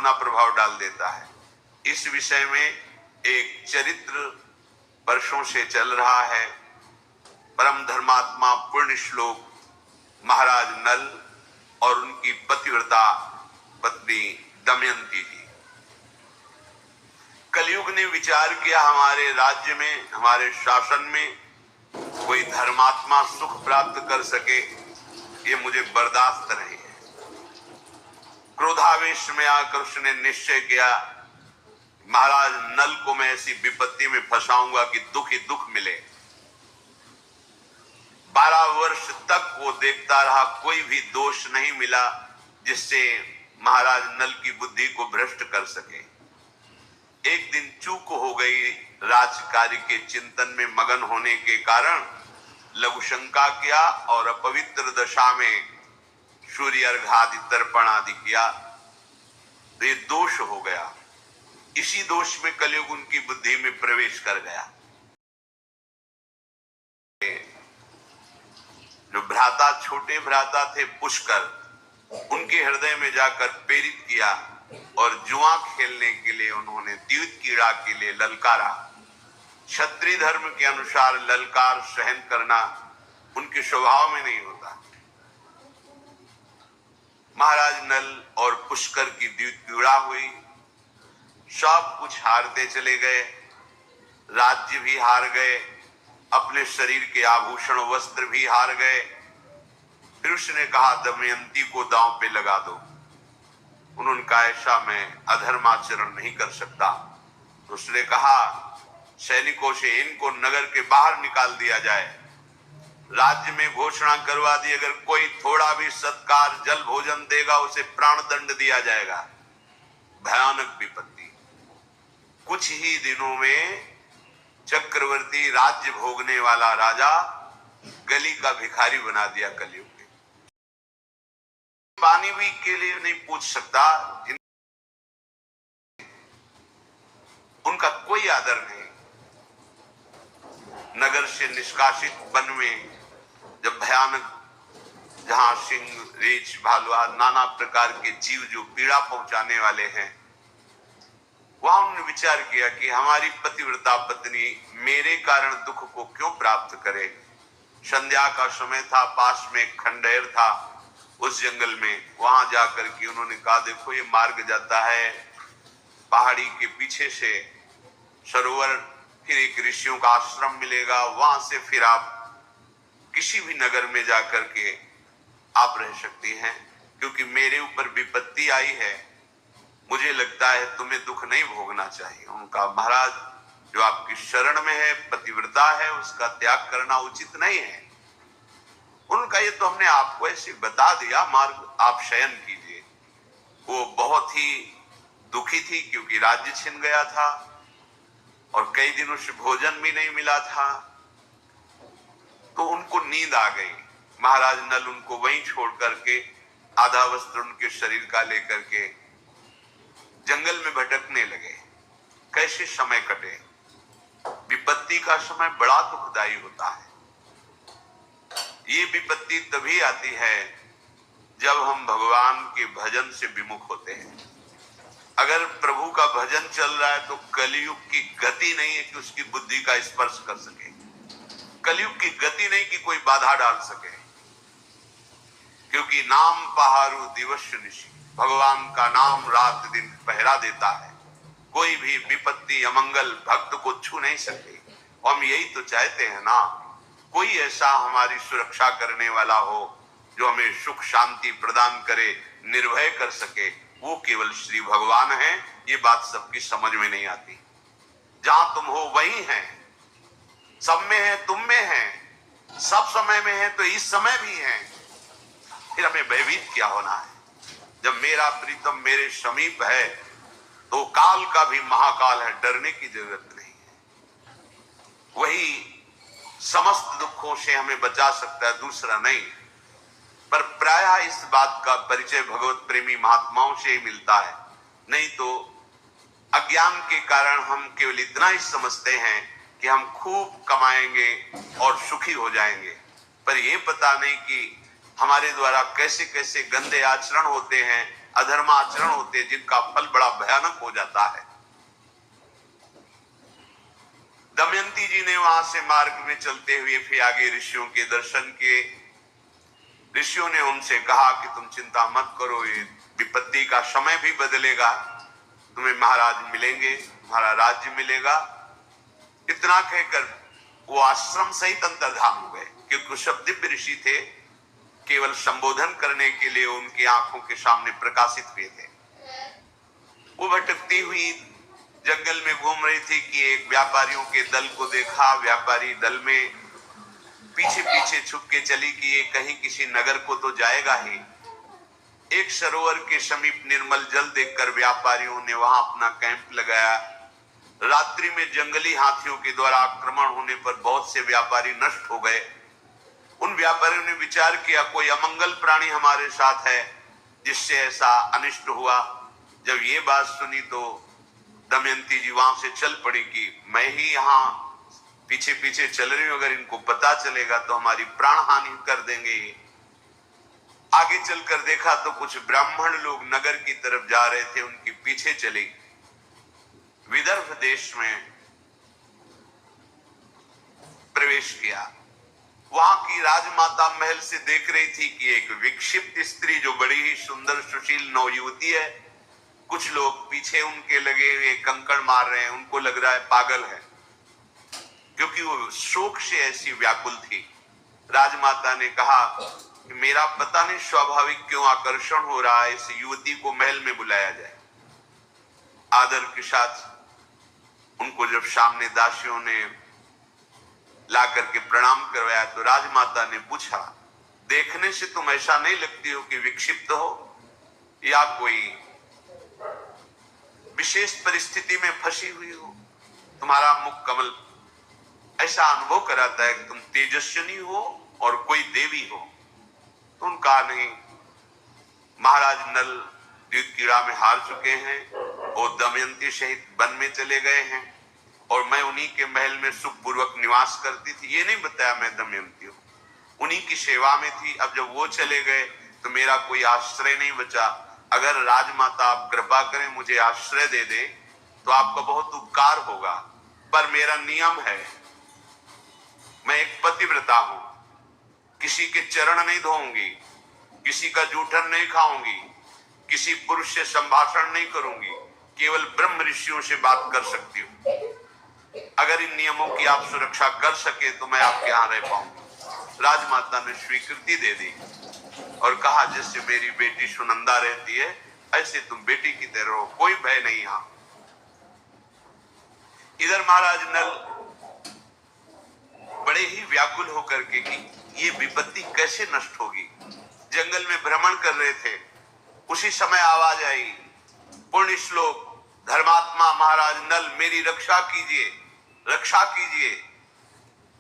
दोगुना प्रभाव डाल देता है। इस विषय में एक चरित्र वर्षों से चल रहा है। परम धर्मात्मा पुण्य श्लोक महाराज नल और उनकी पतिव्रता पत्नी दमयंती जी। कलयुग ने विचार किया हमारे राज्य में, हमारे शासन में कोई धर्मात्मा सुख प्राप्त कर सके, ये मुझे बर्दाश्त नहीं है। क्रोधावेश में आकर उसने निश्चय किया महाराज नल को मैं ऐसी विपत्ति में फंसाऊंगा कि दुख ही दुख मिले। 12 वर्ष तक वो देखता रहा, कोई भी दोष नहीं मिला जिससे महाराज नल की बुद्धि को भ्रष्ट कर सके। एक दिन चूक हो गई, राजकार्य के चिंतन में मगन होने के कारण लघु शंका किया और अपवित्र दशा में सूर्य अर्घादि तर्पण आदि किया, तो ये दोष हो गया। इसी दोष में कलयुग उनकी बुद्धि में प्रवेश कर गया। जो भ्राता, छोटे भ्राता थे पुष्कर, उनके हृदय में जाकर प्रेरित किया और जुआ खेलने के लिए उन्होंने द्यूत कीड़ा के लिए ललकारा। क्षत्रिय धर्म के अनुसार ललकार सहन करना उनके स्वभाव में नहीं होता। महाराज नल और पुष्कर की द्यूत कीड़ा हुई, सब कुछ हारते चले गए, राज्य भी हार गए, अपने शरीर के आभूषण वस्त्र भी हार गए। फिर उसने कहा दमयंती को दांव पे लगा दो। उन्होंने कहा ऐसा मैं अधर्माचरण नहीं कर सकता। तो उसने कहा सैनिकों से इनको नगर के बाहर निकाल दिया जाए, राज्य में घोषणा करवा दी अगर कोई थोड़ा भी सत्कार जल भोजन देगा उसे प्राण दंड दिया जाएगा। भयानक विपत्ति। कुछ ही दिनों में चक्रवर्ती, राज्य भोगने वाला राजा गली का भिखारी बना दिया कलयुग ने। पानी भी के लिए नहीं पूछ सकता, उनका कोई आदर नहीं। नगर से निष्कासित वन में जब भयानक, जहां सिंह, रीछ, भालुआ, नाना प्रकार के जीव जो पीड़ा पहुंचाने वाले हैं, वहां उन्होंने विचार किया कि हमारी पतिव्रता पत्नी मेरे कारण दुख को क्यों प्राप्त करे। संध्या का समय था, पास में एक खंडहर था उस जंगल में। वहां जाकर के उन्होंने कहा देखो ये मार्ग जाता है पहाड़ी के पीछे से सरोवर, फिर एक ऋषियों का आश्रम मिलेगा, वहां से फिर आप किसी भी नगर में जाकर के आप रह सकती हैं, क्योंकि मेरे ऊपर विपत्ति आई है, मुझे लगता है तुम्हें दुख नहीं भोगना चाहिए। उनका महाराज जो आपकी शरण में है, पतिव्रता है, उसका त्याग करना उचित नहीं है। उनका ये तो हमने आपको ऐसे बता दिया, मार्ग आप शयन कीजिए। वो बहुत ही दुखी थी क्योंकि राज्य छिन गया था और कई दिनों से भोजन भी नहीं मिला था, तो उनको नींद आ गई। महाराज नल उनको वहीं छोड़ करके आधा वस्त्र उनके शरीर का लेकर के जंगल में भटकने लगे। कैसे समय कटे। विपत्ति का समय बड़ा दुखदायी होता है। ये विपत्ति तभी आती है जब हम भगवान के भजन से विमुख होते हैं। अगर प्रभु का भजन चल रहा है तो कलयुग की गति नहीं है कि उसकी बुद्धि का स्पर्श कर सके। कलयुग की गति नहीं कि कोई बाधा डाल सके, क्योंकि नाम पहारू दिवस निशी, भगवान का नाम रात दिन पहरा देता है। कोई भी विपत्ति अमंगल भक्त को छू नहीं सकती। हम यही तो चाहते हैं ना, कोई ऐसा हमारी सुरक्षा करने वाला हो जो हमें सुख शांति प्रदान करे, निर्भय कर सके। वो केवल श्री भगवान है। ये बात सबकी समझ में नहीं आती। जहां तुम हो वही है, सब में है, तुम में है, सब समय में है तो इस समय भी है। फिर हमें भयभीत क्या होना है। जब मेरा प्रीतम मेरे समीप है तो काल का भी महाकाल है, डरने की जरूरत नहीं है। वही समस्त दुखों से हमें बचा सकता है, दूसरा नहीं। पर प्रायः इस बात का परिचय भगवत प्रेमी महात्माओं से ही मिलता है। नहीं तो अज्ञान के कारण हम केवल इतना ही समझते हैं कि हम खूब कमाएंगे और सुखी हो जाएंगे, पर यह पता नहीं कि हमारे द्वारा कैसे कैसे गंदे आचरण होते हैं अधर्माचरण होते हैं जिनका फल बड़ा भयानक हो जाता है। दमयंती जी ने वहां से मार्ग में चलते हुए फिर आगे ऋषियों के दर्शन किए। ऋषियों ने उनसे कहा कि तुम चिंता मत करो, ये विपत्ति का समय भी बदलेगा, तुम्हें महाराज मिलेंगे, तुम्हारा राज्य मिलेगा। इतना कहकर वो आश्रम सहित अंतर्धान हो गए, क्योंकि वो सब दिव्य ऋषि थे, केवल संबोधन करने के लिए उनकी आंखों के सामने प्रकाशित हुए थे। वो भटकती हुई जंगल में घूम रही थी कि एक व्यापारियों के दल को देखा। व्यापारी दल में पीछे पीछे छुप के चली कि ये कहीं किसी नगर को तो जाएगा ही। एक सरोवर के समीप निर्मल जल देखकर व्यापारियों ने वहां अपना कैंप लगाया। रात्रि में जंगली हाथियों के द्वारा आक्रमण होने पर बहुत से व्यापारी नष्ट हो गए। उन व्यापारियों ने विचार किया कोई अमंगल प्राणी हमारे साथ है जिससे ऐसा अनिष्ट हुआ। जब ये बात सुनी तो दमयंती जी वहां से चल पड़ी कि मैं ही यहाँ पीछे पीछे चल रही हूं, अगर इनको पता चलेगा तो हमारी प्राण हानि कर देंगे। आगे चलकर देखा तो कुछ ब्राह्मण लोग नगर की तरफ जा रहे थे, उनके पीछे चली। विदर्भ देश में प्रवेश किया। वहां की राजमाता महल से देख रही थी कि एक विक्षिप्त स्त्री जो बड़ी ही सुंदर सुशील नवयुवती है, कुछ लोग पीछे उनके लगे हुए कंकड़ मार रहे हैं, उनको लग रहा है पागल है, क्योंकि वो शोक से ऐसी व्याकुल थी। राजमाता ने कहा कि मेरा पता नहीं स्वाभाविक क्यों आकर्षण हो रहा है, इस युवती को महल में बुलाया जाए। आदर के साथ उनको जब सामने दासियों ने ला करके प्रणाम करवाया तो राजमाता ने पूछा, देखने से तुम ऐसा नहीं लगती हो कि विक्षिप्त हो या कोई विशेष परिस्थिति में फंसी हुई हो? तुम्हारा मुख कमल ऐसा अनुभव कराता है कि तुम तेजस्विनी हो और कोई देवी हो। तो उनका नहीं, महाराज नल युद्ध कीड़ा में हार चुके हैं और दमयंती सहित वन में चले गए हैं और मैं उन्हीं के महल में सुखपूर्वक निवास करती थी। ये नहीं बताया मैं दमयंती हूँ, उन्हीं की सेवा में थी। अब जब वो चले गए तो मेरा कोई आश्रय नहीं बचा। अगर राजमाता आप कृपा करें मुझे आश्रय दे दे तो आपका बहुत उपकार होगा, पर मेरा नियम है, मैं एक पतिव्रता हूं, किसी के चरण नहीं धोऊंगी, किसी का जूठन नहीं खाऊंगी, किसी पुरुष से संभाषण नहीं करूंगी, केवल ब्रह्म ऋषियों से बात कर सकती हूं। अगर इन नियमों की आप सुरक्षा कर सके तो मैं आपके यहां रह पाऊंगी। राजमाता ने स्वीकृति दे दी और कहा जैसे मेरी बेटी सुनंदा रहती है ऐसे तुम बेटी की तरह रहो, कोई भय नहीं। यहां इधर महाराज नल बड़े ही व्याकुल होकर के कि ये विपत्ति कैसे नष्ट होगी, जंगल में भ्रमण कर रहे थे। उसी समय आवाज आई, पुण्य श्लोक, धर्मात्मा महाराज नल मेरी रक्षा कीजिए, रक्षा कीजिए।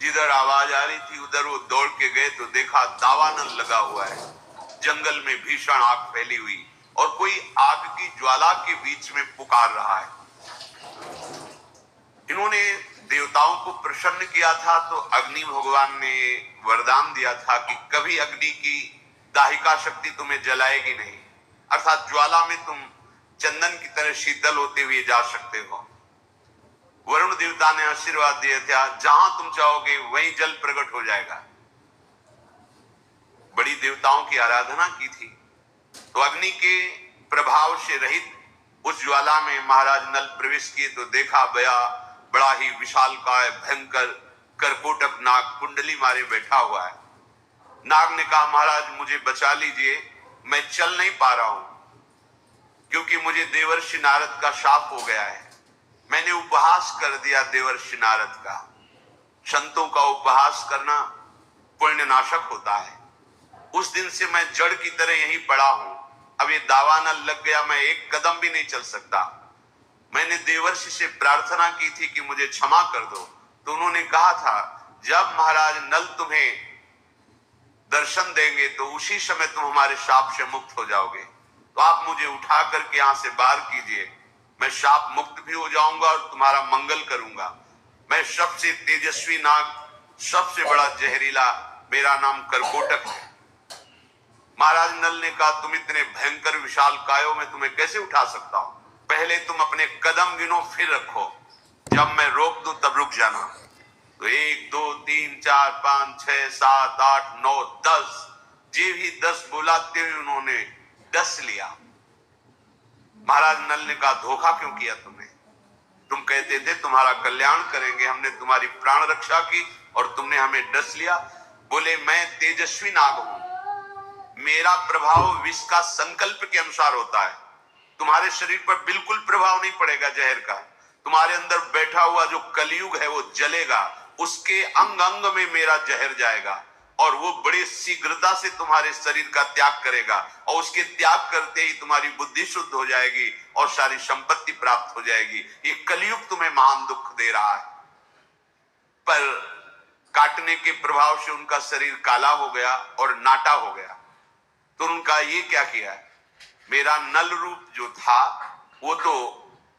जिधर आवाज आ रही थी उधर वो दौड़ के गए तो देखा दावानल लगा हुआ है, जंगल में भीषण आग फैली हुई और कोई आग की ज्वाला के बीच में पुकार रहा है। इन्होंने देवताओं को प्रसन्न किया था तो अग्नि भगवान ने वरदान दिया था कि कभी अग्नि की दाहिका शक्ति तुम्हें जलाएगी नहीं, अर्थात ज्वाला में तुम चंदन की तरह शीतल होते हुए जा सकते हो। वरुण देवता ने आशीर्वाद दिया था, जहां तुम चाहोगे वहीं जल प्रकट हो जाएगा। बड़ी देवताओं की आराधना की थी तो अग्नि के प्रभाव से रहित उस ज्वाला में महाराज नल प्रवेश किए तो देखा बड़ा ही विशालकाय भयंकर करकोटक नाग कुंडली मारे बैठा हुआ है। नाग ने कहा महाराज मुझे बचा लीजिए, मैं चल नहीं पा रहा हूं क्योंकि मुझे देवर्षि नारद का शाप हो गया है। मैंने उपहास कर दिया देवर्षि नारद का। संतों का उपहास करना पुण्य नाशक होता है। उस दिन से मैं जड़ की तरह यहीं पड़ा हूं। अब ये दावानल लग गया, मैं एक कदम भी नहीं चल सकता। मैंने देवर्षि से प्रार्थना की थी कि मुझे क्षमा कर दो, तो उन्होंने कहा था जब महाराज नल तुम्हें दर्शन देंगे तो उसी समय तुम हमारे शाप से मुक्त हो जाओगे। तो आप मुझे उठा करके यहां से बाहर कीजिए, मैं शाप मुक्त भी हो जाऊंगा और तुम्हारा मंगल करूंगा। मैं सबसे तेजस्वी नाग, सबसे बड़ा जहरीला, मेरा नाम करकोटक है। महाराज नल ने कहा, तुम इतने भयंकर विशाल कायों में तुम्हें कैसे उठा सकता हूं? पहले तुम अपने कदम गिनो फिर रखो, जब मैं रोक दूं तब रुक जाना। तो 1 2 3 4 5 6 7 8 9 10, जे भी 10 बुलाते हुए उन्होंने डस लिया। महाराज नल ने कहा, धोखा क्यों किया तुमने? तुम कहते थे तुम्हारा कल्याण करेंगे, हमने तुम्हारी प्राण रक्षा की और तुमने हमें डस लिया। बोले, मैं तेजस्वी नाग हूं, मेरा प्रभाव विष का संकल्प के अनुसार होता है। तुम्हारे शरीर पर बिल्कुल प्रभाव नहीं पड़ेगा जहर का। तुम्हारे अंदर बैठा हुआ जो कलयुग है वो जलेगा, उसके अंग अंग में मेरा जहर जाएगा और वो बड़ी शीघ्रता से तुम्हारे शरीर का त्याग करेगा और उसके त्याग करते ही तुम्हारी बुद्धि शुद्ध हो जाएगी और सारी संपत्ति प्राप्त हो जाएगी। ये कलयुग तुम्हें महान दुख दे रहा है। पर काटने के प्रभाव से उनका शरीर काला हो गया और नाटा हो गया। तो उनका ये क्या किया, मेरा नल रूप जो था वो तो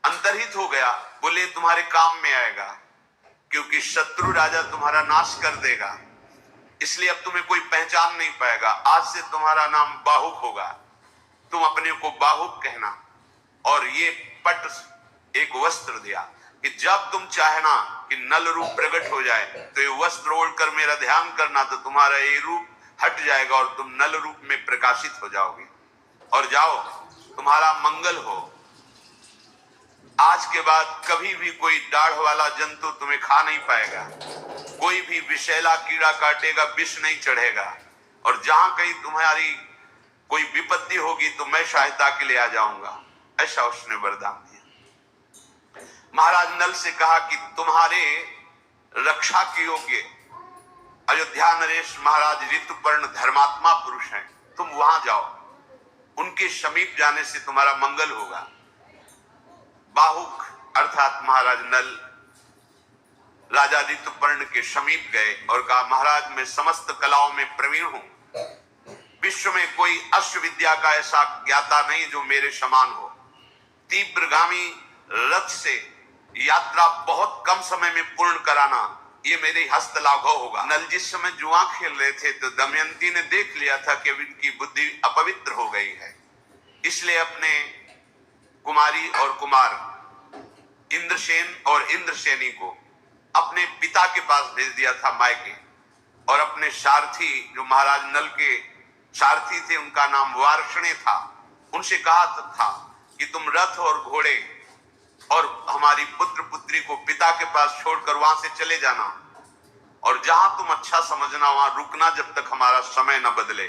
अंतर्हित हो गया। बोले, तुम्हारे काम में आएगा, क्योंकि शत्रु राजा तुम्हारा नाश कर देगा, इसलिए अब तुम्हें कोई पहचान नहीं पाएगा। आज से तुम्हारा नाम बाहुक होगा, तुम अपने को बाहुक कहना। और ये पट एक वस्त्र दिया कि जब तुम चाहना कि नल रूप प्रकट हो जाए तो ये वस्त्र ओढ़कर मेरा ध्यान करना, तो तुम्हारा ये रूप हट जाएगा और तुम नल रूप में प्रकाशित हो जाओगे। और जाओ, तुम्हारा मंगल हो। आज के बाद कभी भी कोई दाढ़ वाला जंतु तुम्हें खा नहीं पाएगा, कोई भी विषैला कीड़ा काटेगा, विष नहीं चढ़ेगा, और जहां कहीं तुम्हारी कोई विपत्ति होगी तो मैं सहायता के लिए आ जाऊंगा। ऐसा उसने वरदान दिया। महाराज नल से कहा कि तुम्हारे रक्षा के योग्य अयोध्या नरेश महाराज ऋतुपर्ण धर्मात्मा पुरुष हैं, तुम वहां जाओ, उनके समीप जाने से तुम्हारा मंगल होगा। बाहुक अर्थात महाराज नल राजा ऋतुपर्ण के समीप गए और कहा, महाराज मैं समस्त कलाओं में प्रवीण हूं, विश्व में कोई अश्व विद्या का ऐसा ज्ञाता नहीं जो मेरे समान हो। तीव्रगामी रथ से यात्रा बहुत कम समय में पूर्ण कराना ये मेरे हस्त लाघव होगा। नल जिस समय जुआ खेल रहे थे तो दमयंती ने देख लिया था कि इनकी बुद्धि अपवित्र हो गई है, इसलिए अपने कुमारी और कुमार इंद्रसेन और इंद्रसेनी को अपने पिता के पास भेज दिया था मायके, और अपने सारथी जो महाराज नल के सारथी थे उनका नाम वार्षणे था, उनसे कहा था कि तुम रथ और घोड़े और हमारी पुत्र पुत्री को पिता के पास छोड़कर वहां से चले जाना, और जहां तुम अच्छा समझना वहां रुकना जब तक हमारा समय न बदले,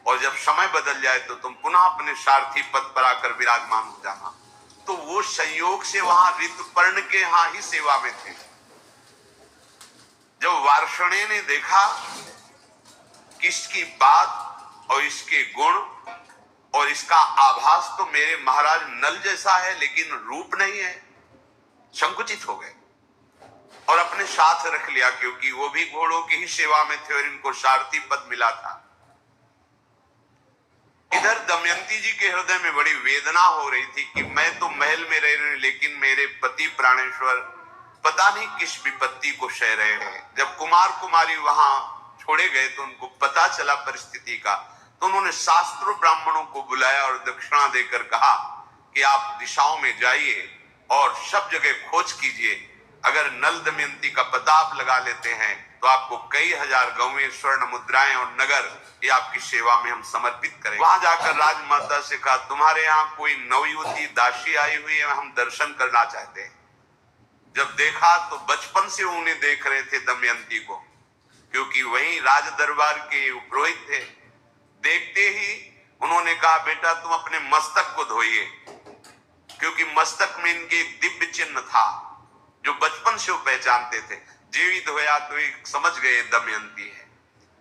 और जब समय बदल जाए तो तुम पुनः अपने सारथी पद पर आकर विराजमान हो जाना। तो वो संयोग से वहां ऋतुपर्ण के यहां ही सेवा में थे। जब वार्षणे ने देखा कि इसकी बात और इसके गुण और इसका आभास तो मेरे महाराज नल जैसा है लेकिन रूप नहीं है, संकुचित हो गए और अपने साथ रख लिया, क्योंकि वो भी घोड़ों की ही सेवा में थे और इनको सारथी पद मिला था। इधर दमयंती जी के हृदय में बड़ी वेदना हो रही थी कि मैं तो महल में रह रही हूं, लेकिन मेरे पति प्राणेश्वर पता नहीं किस विपत्ति को सह रहे हैं। जब कुमार कुमारी वहां छोड़े गए तो उनको पता चला परिस्थिति का, तो उन्होंने शास्त्रों ब्राह्मणों को बुलाया और दक्षिणा देकर कहा कि आप दिशाओं में जाइए और सब जगह खोज कीजिए, अगर नल दमयंती का पता आप लगा लेते हैं तो आपको कई हजार गौवें, स्वर्ण मुद्राएं और नगर ये आपकी सेवा में हम समर्पित करें। वहां जाकर राजमाता से कहा, तुम्हारे यहाँ कोई नवयुवती दासी आई हुई है, हम दर्शन करना चाहते हैं। जब देखा तो बचपन से उन्हें देख रहे थे दमयंती को, क्योंकि वही राज दरबार के पुरोहित थे। देखते ही उन्होंने कहा, बेटा तुम अपने मस्तक को धोइए, क्योंकि मस्तक में इनके एक दिव्य चिन्ह था जो बचपन से वो पहचानते थे। जीवित धोया तो एक समझ गए दमयंती है।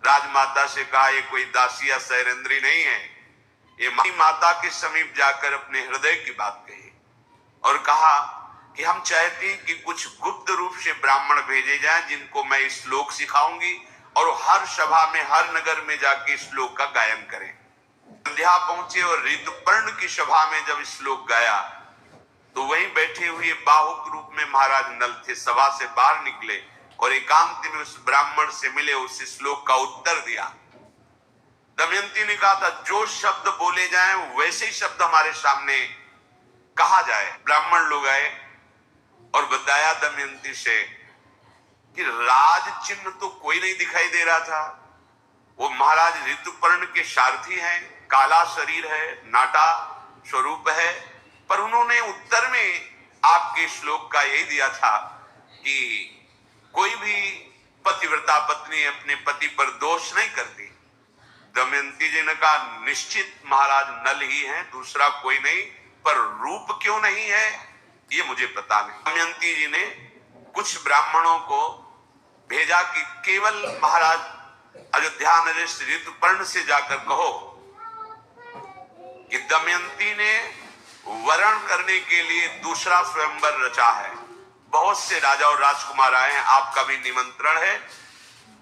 राजमाता से कहा, ये कोई दासी या सैरेंद्री नहीं है, ये माता के समीप जाकर अपने हृदय की बात कही और कहा कि हम चाहते हैं कि कुछ गुप्त रूप से ब्राह्मण भेजे जाएं जिनको मैं श्लोक सिखाऊंगी और हर सभा में, हर नगर में जाके श्लोक का गायन करें। अयोध्या पहुंचे और ऋतुपर्ण की सभा में जब श्लोक गाया तो वहीं बैठे हुए बाहुक रूप में महाराज नल थे, सभा से बाहर निकले और एकांत में उस ब्राह्मण से मिले, उस श्लोक का उत्तर दिया। दमयंती ने कहा था जो शब्द बोले जाएं वैसे ही शब्द हमारे सामने कहा जाए। ब्राह्मण लोग आए और बताया दमयंती से कि राज चिन्ह तो कोई नहीं दिखाई दे रहा था। वो महाराज ऋतुपर्ण के सारथी हैं, काला शरीर है, नाटा स्वरूप है, पर उन्होंने उत्तर में आपके श्लोक का यही दिया था कि कोई भी पतिव्रता पत्नी अपने पति पर दोष नहीं करती। दमयंती जी ने कहा निश्चित महाराज नल ही है, दूसरा कोई नहीं, पर रूप क्यों नहीं है ये मुझे पता नहीं। दमयंती जी ने कुछ ब्राह्मणों को भेजा कि केवल महाराज अयोध्या नरेश ऋतुपर्ण से जाकर कहो कि दमयंती ने वरण करने के लिए दूसरा स्वयंवर रचा है। बहुत से राजा और राजकुमार आए हैं, आपका भी निमंत्रण है,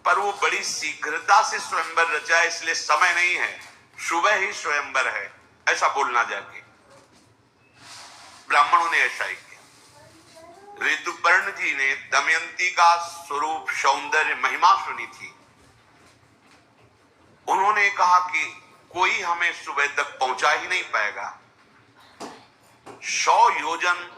पर वो बड़ी शीघ्रता से स्वयंवर रचा है, इसलिए समय नहीं है, सुबह ही स्वयंवर है, ऐसा बोलना जाके। ब्राह्मणों ने ऐसा ही किया। ऋतुपर्ण जी ने दमयंती का स्वरूप, सौंदर्य, महिमा सुनी थी। उन्होंने कहा कि कोई हमें सुबह तक पहुंचा ही नहीं पाएगा। 100 योजन